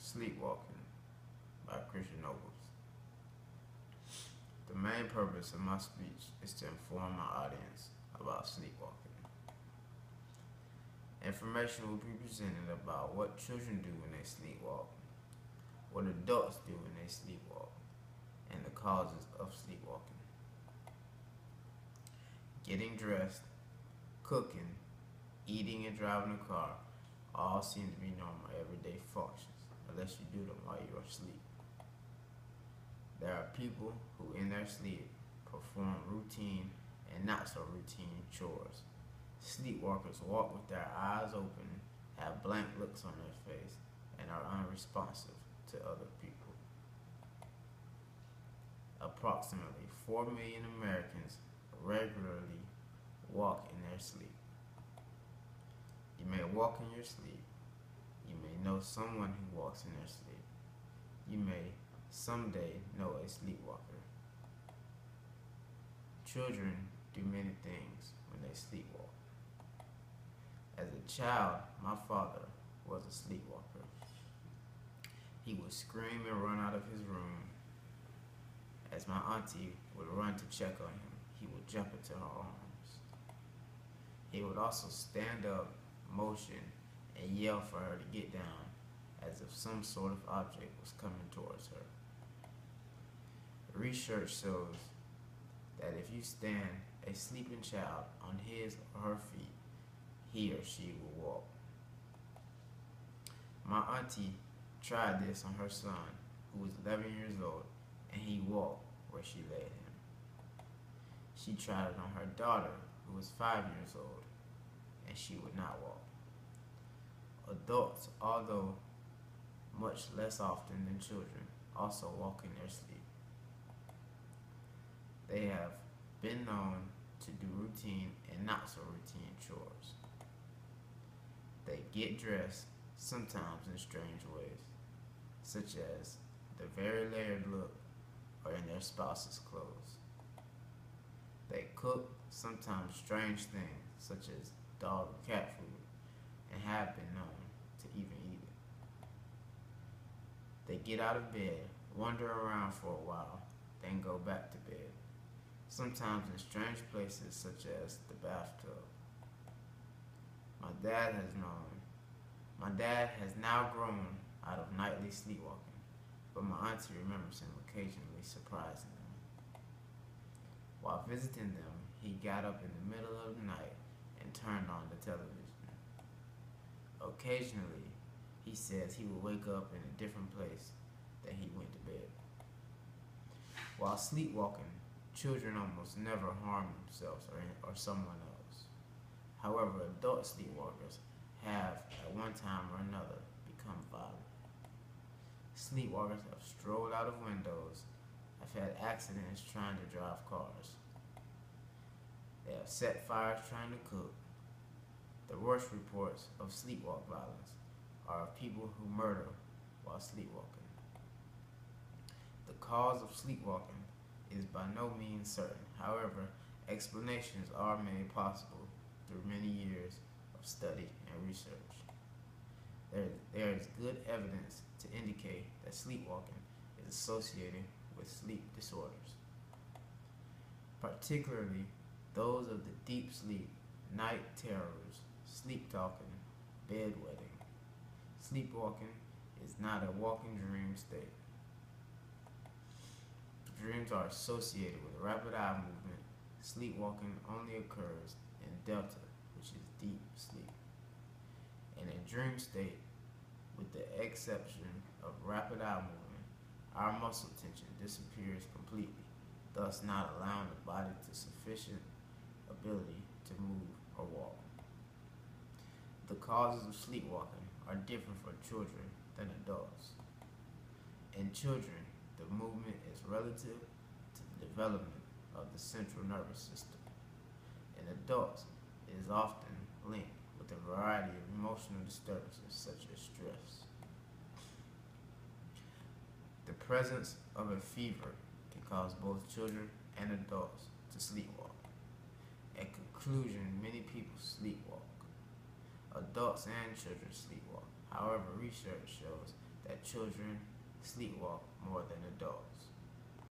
Sleepwalking by Christian Nobles. The main purpose of my speech is to inform my audience about sleepwalking. Information will be presented about what children do when they sleepwalk, what adults do when they sleepwalk, and the causes of sleepwalking. Getting dressed, cooking, eating, and driving a car all seem to be normal everyday functions, unless you do them while you are asleep. There are people who in their sleep perform routine and not so routine chores. Sleepwalkers walk with their eyes open, have blank looks on their face, and are unresponsive to other people. Approximately 4 million Americans regularly walk in their sleep. You may walk in your sleep. You may know someone who walks in their sleep. You may someday know a sleepwalker. Children do many things when they sleepwalk. As a child, my father was a sleepwalker. He would scream and run out of his room. As my auntie would run to check on him, he would jump into her arms. He would also stand up, motion, and yell for her to get down, as if some sort of object was coming towards her. Research shows that if you stand a sleeping child on his or her feet, he or she will walk. My auntie tried this on her son, who was 11 years old, and he walked where she led him. She tried it on her daughter, who was 5 years old, and she would not walk. Adults, although much less often than children, also walk in their sleep. They have been known to do routine and not so routine chores. They get dressed, sometimes in strange ways, such as the very layered look or in their spouse's clothes. They cook sometimes strange things, such as dog or cat food, and have been known to even eat it. They get out of bed, wander around for a while, then go back to bed, sometimes in strange places such as the bathtub. My dad has now grown out of nightly sleepwalking, but my auntie remembers him occasionally surprising them. While visiting them, he got up in the middle of the night and turned on the television. Occasionally, he says he will wake up in a different place than he went to bed. While sleepwalking, children almost never harm themselves or someone else. However, adult sleepwalkers have, at one time or another, become violent. Sleepwalkers have strolled out of windows, have had accidents trying to drive cars. They have set fires trying to cook. The worst reports of sleepwalk violence are of people who murder while sleepwalking. The cause of sleepwalking is by no means certain. However, explanations are made possible through many years of study and research. There is good evidence to indicate that sleepwalking is associated with sleep disorders, particularly those of the deep sleep, night terrors, sleep talking, bedwetting. Sleepwalking is not a walking dream state. Dreams are associated with rapid eye movement. Sleepwalking only occurs in delta, which is deep sleep. In a dream state, with the exception of rapid eye movement, our muscle tension disappears completely, thus not allowing the body to sufficient ability to move or walk. The causes of sleepwalking are different for children than adults. In children, the movement is relative to the development of the central nervous system. In adults, it is often linked with a variety of emotional disturbances such as stress. The presence of a fever can cause both children and adults to sleepwalk. In conclusion, many people sleepwalk. Adults and children sleepwalk. However, research shows that children sleepwalk more than adults.